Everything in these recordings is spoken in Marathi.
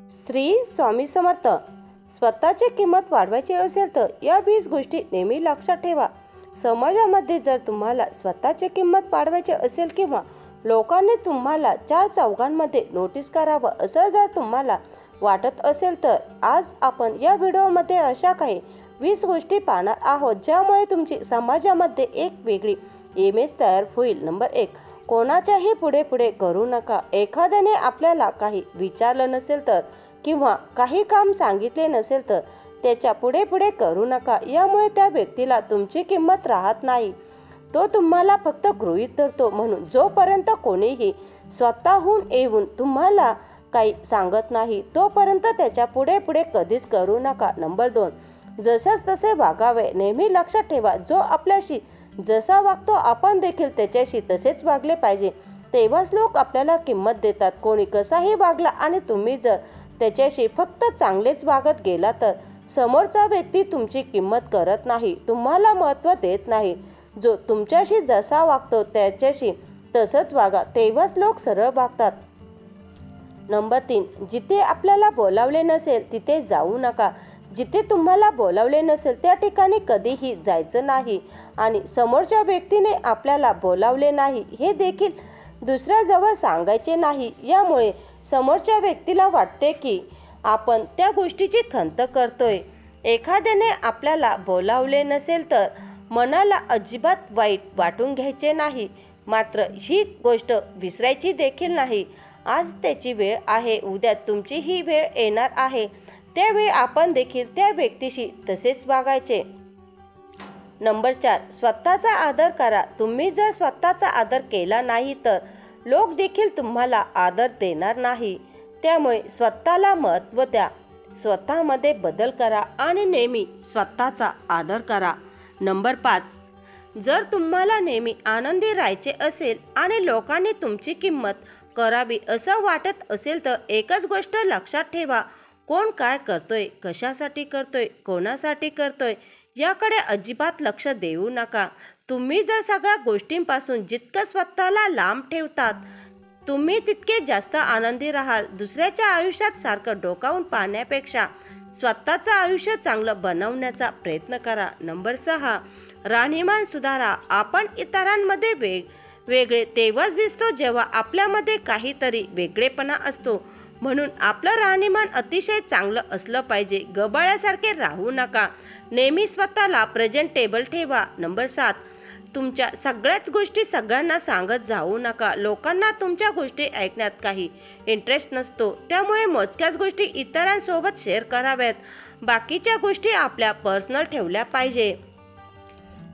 श्री स्वामी समर्थ. स्वतःची किंमत वाढवायची असेल तर या 20 गोष्टी नेहमी लक्षात ठेवा. समाजामध्ये जर तुम्हाला स्वतःची किंमत वाढवायची असेल किंवा लोकांनी तुम्हाला चार चौघांमध्ये नोटीस करावं असं जर तुम्हाला वाटत असेल तर आज आपण या व्हिडिओमध्ये अशा काही 20 गोष्टी पाहणार आहोत ज्यामुळे तुमची समाजामध्ये एक वेगळी इमेज तयार होईल. नंबर 1, कोणाच्याही पुढे पुढे करू नका. एखाद्याने आपल्याला काही विचारलं नसेल तर किंवा काही काम सांगितले नसेल तर त्याच्या पुढे पुढे करू नका. यामुळे त्या व्यक्तीला तुमची किंमत राहत नाही, तो तुम्हाला फक्त गृहीत धरतो. म्हणून जोपर्यंत कोणीही स्वतःहून येऊन तुम्हाला काही सांगत नाही तोपर्यंत त्याच्या पुढे पुढे कधीच करू नका. नंबर 2, जशाच तसे वागावे. नेहमी लक्षात ठेवा, जो आपल्याशी जसा वागतो आपण देखील त्याच्याशी तसेच वागले पाहिजे, तेव्हाच लोक आपल्याला किंमत देतात. कोणी कसाही वागला आणि तुम्ही जर त्याच्याशी फक्त चांगलेच वागत गेला तर समोरचा व्यक्ती तुमची किंमत करत नाही, तुम्हाला महत्त्व देत नाही. जो तुमच्याशी जसा वागतो त्याच्याशी तसंच वागा, तेव्हाच लोक सरळ वागतात. नंबर 3, जिथे आपल्याला बोलावले नसेल तिथे जाऊ नका. जिथे तुम्हाला बोलावले नसेल त्या ठिकाणी कधीही जायचं नाही आणि समोरच्या व्यक्तीने आपल्याला बोलावले नाही हे देखील दुसऱ्याजवळ सांगायचे नाही. यामुळे समोरच्या व्यक्तीला वाटते की आपण त्या गोष्टीची खंत करतोय. एखाद्याने आपल्याला बोलावले नसेल तर मनाला अजिबात वाईट वाटून घ्यायचे नाही, मात्र ही गोष्ट विसरायची देखील नाही. आज त्याची वेळ आहे, उद्या तुमची ही वेळ येणार आहे, त्यावेळी आपण देखील त्या व्यक्तीशी तसेच वागायचे. नंबर 4, स्वतःचा आदर करा. तुम्ही जर स्वतःचा आदर केला नाही तर लोक देखील तुम्हाला आदर देणार नाही. त्यामुळे स्वतःला महत्त्व द्या, स्वतःमध्ये बदल करा आणि नेहमी स्वतःचा आदर करा. नंबर 5, जर तुम्हाला नेहमी आनंदी राहायचे असेल आणि लोकांनी तुमची किंमत करावी असं वाटत असेल तर एकच गोष्ट लक्षात ठेवा, कोण काय करतोय, कशासाठी करतोय, कोणासाठी करतोय याकडे अजिबात लक्ष देऊ नका. तुम्ही जर सगळ्या गोष्टींपासून जितकं स्वतःला लांब ठेवतात तुम्ही तितके जास्त आनंदी राहाल. दुसऱ्याच्या आयुष्यात सारखं डोकावून पाहण्यापेक्षा स्वतःचं आयुष्य चांगलं बनवण्याचा प्रयत्न करा. नंबर 6, राहणीमान सुधारा. आपण इतरांमध्ये वेगळे तेव्हाच दिसतो जेव्हा आपल्यामध्ये काहीतरी वेगळेपणा असतो. म्हणून आपलं राहणीमान अतिशय चांगलं असलं पाहिजे. गबाळ्यासारखे राहू नका, नेहमी स्वतःला प्रेझेंटेबल ठेवा. नंबर 7, तुमच्या सगळ्याच गोष्टी सगळ्यांना सांगत जाऊ नका. लोकांना तुमच्या गोष्टी ऐकण्यात काही इंटरेस्ट नसतो, त्यामुळे मोजक्याच गोष्टी इतरांसोबत शेअर कराव्यात. बाकीच्या गोष्टी आपल्या पर्सनल ठेवल्या पाहिजे.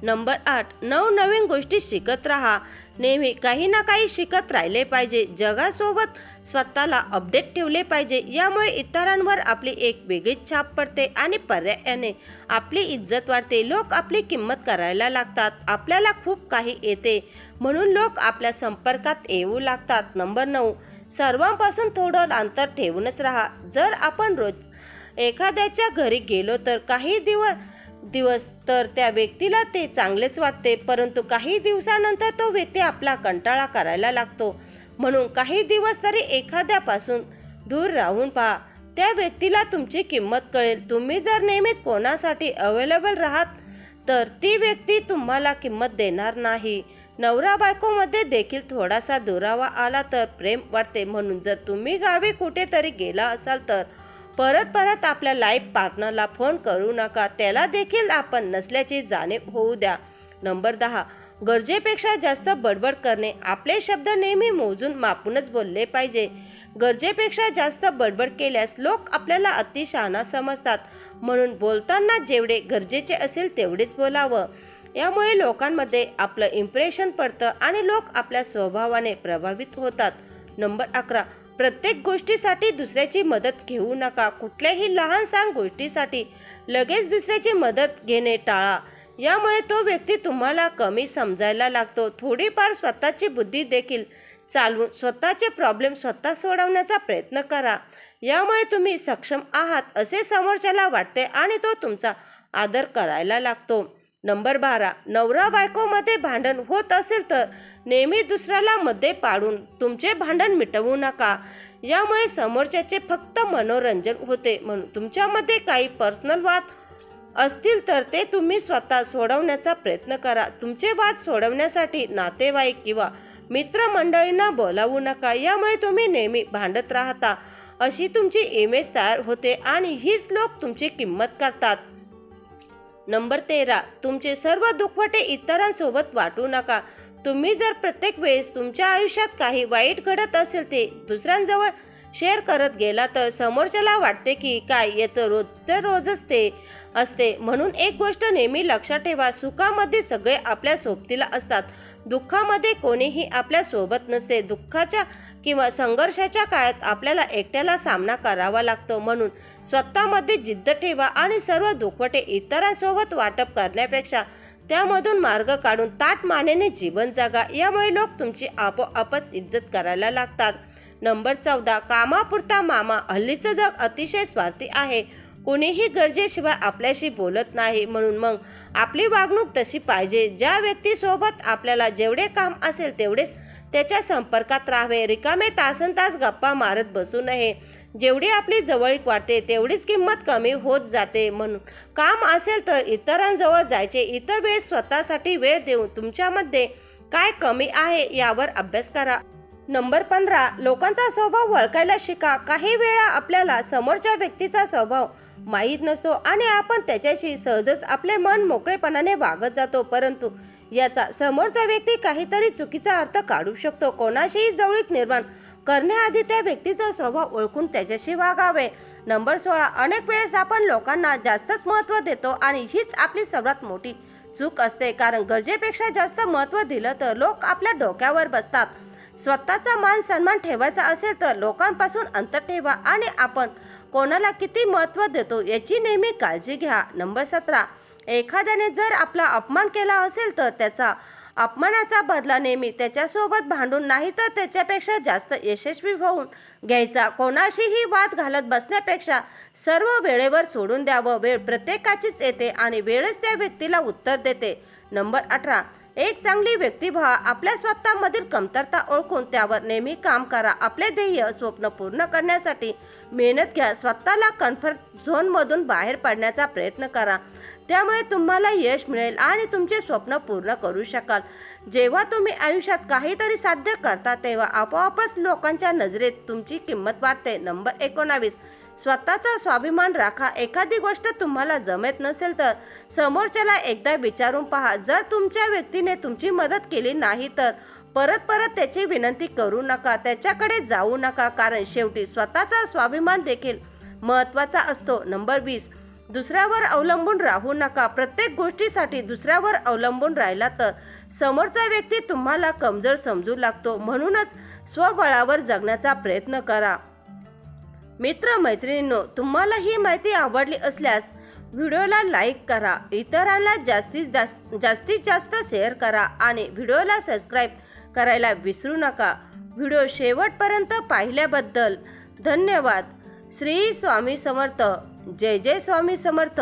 नंबर 8, नवनवीन गोष्टी शिकत राहा. नेहमी काही ना काही शिकत राहिले पाहिजे. जगासोबत स्वतःला अपडेट ठेवले पाहिजे. यामुळे इतरांवर आपली एक वेगळीच छाप पडते आणि पर्यायाने आपली इज्जत वाढते. लोक आपली किंमत करायला लागतात. आपल्याला खूप काही येते म्हणून लोक आपल्या संपर्कात येऊ लागतात. नंबर 9, सर्वांपासून थोडं अंतर ठेवूनच राहा. जर आपण रोज एखाद्याच्या घरी गेलो तर काही दिवस तर त्या व्यक्तीला ते चांगलेच वाटते, परंतु काही दिवसानंतर तो व्यक्ती आपला कंटाळा करायला लागतो. म्हणून काही दिवस तरी एखाद्यापासून दूर राहून पहा, त्या व्यक्तीला तुमची किंमत कळेल. तुम्ही जर नेहमीच कोणासाठी अवेलेबल राहात तर ती व्यक्ती तुम्हाला किंमत देणार नाही. नवरा बायकोमध्ये देखील थोडासा दुरावा आला तर प्रेम वाढते. म्हणून जर तुम्ही गावी कुठेतरी गेला असाल तर परत आपल्या लाईफ पार्टनरला फोन करू नका, त्याला देखील आपण नसल्याची जाणीव होऊ द्या. नंबर 10, गरजेपेक्षा जास्त बडबड करणे. आपले शब्द नेहमी मोजून मापूनच बोलले पाहिजे. गरजेपेक्षा जास्त बडबड केल्यास लोक आपल्याला अतिशहाणा समजतात. म्हणून बोलताना जेवढे गरजेचे असेल तेवढेच बोलावं. यामुळे लोकांमध्ये आपलं इम्प्रेशन पडतं आणि लोक आपल्या स्वभावाने प्रभावित होतात. नंबर 11, प्रत्येक गोष्टीसाठी दुसऱ्याची मदत घेऊ नका. कुठल्याही लहानसहान गोष्टीसाठी लगेच दुसऱ्याची मदत घेणे टाळा. यामुळे तो व्यक्ती तुम्हाला कमी समजायला लागतो. थोडीफार स्वतःची बुद्धी देखील चालवून स्वतःचे प्रॉब्लेम स्वतः सोडवण्याचा प्रयत्न करा. यामुळे तुम्ही सक्षम आहात असे समोरच्याला वाटते आणि तो तुमचा आदर करायला लागतो. नंबर 12, नवरा बायकोमध्ये भांडण होत असेल तर नेहमी दुसऱ्याला मध्ये पाडून तुमचे भांडण मिटवू नका. यामुळे समोरच्याचे फक्त मनोरंजन होते. म्हणून तुमच्यामध्ये काही पर्सनल वाद असतील तर ते तुम्ही स्वतः सोडवण्याचा प्रयत्न करा. तुमचे वाद सोडवण्यासाठी नातेवाईक किंवा मित्रमंडळींना बोलावू नका. यामुळे तुम्ही नेहमी भांडत राहता अशी तुमची इमेज तयार होते आणि हीच लोक तुमची किंमत करतात. नंबर 13, तुमचे सर्व दुखवटे इतरांसोबत वाटू नका. तुम्ही जर प्रत्येक वेळेस तुमच्या आयुष्यात काही वाईट घडत असेल ते दुसऱ्यांजवळ शेअर करत गेला तर समोरच्याला वाटते की काय याचं रोजच ते असते. म्हणून एक गोष्ट नेहमी लक्षात ठेवा, सुखामध्ये सगळे आपल्या सोबतीला असतात, दुःखामध्ये कोणीही आपल्या सोबत नसते. दुःखाच्या किंवा संघर्षाच्या काळात आपल्याला एकट्याला सामना करावा लागतो. म्हणून स्वतःमध्ये जिद्द ठेवा आणि सर्व दुखवटे इतरांसोबत वाटप करण्यापेक्षा त्यामधून मार्ग काढून ताठ मानेने जीवन जगा. यामुळे लोक तुमची आपोआपच इज्जत करायला लागतात. नंबर 14, कामापुरता मामा. हल्लीचं जग अतिशय स्वार्थी आहे. कोणीही गरजेशिवाय आपल्याशी बोलत नाही. म्हणून मग आपली वागणूक तशी पाहिजे. ज्या व्यक्तीसोबत आपल्याला जेवढे काम असेल तेवढेच त्याच्या संपर्कात राहावे. रिकामे तासनतास गप्पा मारत बसू नये. जेवढी आपली जवळीक वाढते तेवढीच किंमत कमी होत जाते. म्हणून काम असेल तर इतरांजवळ जायचे. इतर वेळेस स्वतःसाठी वेळ देऊन तुमच्यामध्ये काय कमी आहे यावर अभ्यास करा. नंबर 15, लोकांचा स्वभाव ओळखायला शिका. काही वेळा आपल्याला समोरच्या व्यक्तीचा स्वभाव माहीत नसतो आणि आपण त्याच्याशी सहजच आपले मन मोकळेपणाने वागत जातो. परंतु याचा समोरचा व्यक्ती काहीतरी चुकीचा अर्थ काढू शकतो. कोणाशीही जवळीक निर्माण करण्याआधी त्या व्यक्तीचा स्वभाव ओळखून त्याच्याशी वागावे. नंबर 16, अनेक वेळेस आपण लोकांना जास्तच महत्त्व देतो आणि हीच आपली सर्वात मोठी चूक असते. कारण गरजेपेक्षा जास्त महत्त्व दिलं तर लोक आपल्या डोक्यावर बसतात. स्वतःचा मान सन्मान ठेवायचा असेल तर लोकांपासून अंतर ठेवा आणि आपण कोणाला किती महत्त्व देतो याची नेहमी काळजी घ्या. नंबर 17, एखाद्याने जर आपला अपमान केला असेल तर त्याचा अपमानाचा बदला नेहमी त्याच्यासोबत भांडून नाही तर त्याच्यापेक्षा जास्त यशस्वी होऊन घ्यायचा. कोणाशीही वाद घालत बसण्यापेक्षा सर्व वेळेवर सोडून द्यावं. वेळ प्रत्येकाचीच येते आणि वेळच त्या व्यक्तीला उत्तर देते. नंबर 18, एक चांगली व्यक्ती व्हा. आपल्या स्वतःमधील कमतरता ओळखून त्यावर नेहमी काम करा. आपले ध्येय स्वप्न पूर्ण करण्यासाठी मेहनत घ्या. स्वतःला कम्फर्ट झोनमधून बाहेर पडण्याचा प्रयत्न करा. त्यामुळे तुम्हाला यश मिळेल आणि तुमचे स्वप्न पूर्ण करू शकाल. जेव्हा तुम्ही आयुष्यात काहीतरी साध्य करता तेव्हा आपोआपच लोकांच्या नजरेत तुमची किंमत वाढते. नंबर 19, स्वतःचा स्वाभिमान राखा. एखादी गोष्ट तुम्हाला जमत नसेल तर समोरच्याला एकदा विचारून पहा. जर तुमच्या व्यक्तीने तुमची मदत केली नाही तर परत त्याची विनंती करू नका. त्याच्याकडे जाऊ नका. कारण शेवटी स्वतःचा स्वाभिमान देखील महत्त्वाचा असतो. नंबर 20, दुसऱ्यावर अवलंबून राहू नका. प्रत्येक गोष्टीसाठी दुसऱ्यावर अवलंबून राहिला तर समोरचा व्यक्ती तुम्हाला कमजोर समजू लागतो. म्हणूनच स्वबळावर जगण्याचा प्रयत्न करा. मित्र-मैत्रिणींनो, तुम्हाला ही माहिती आवडली असल्यास व्हिडिओला लाईक करा, इतरांना जास्तीत जास्त शेअर करा आणि व्हिडिओला सबस्क्राईब करायला विसरू नका. व्हिडिओ शेवटपर्यंत पाहिल्याबद्दल धन्यवाद. श्री स्वामी समर्थ. जय जय स्वामी समर्थ.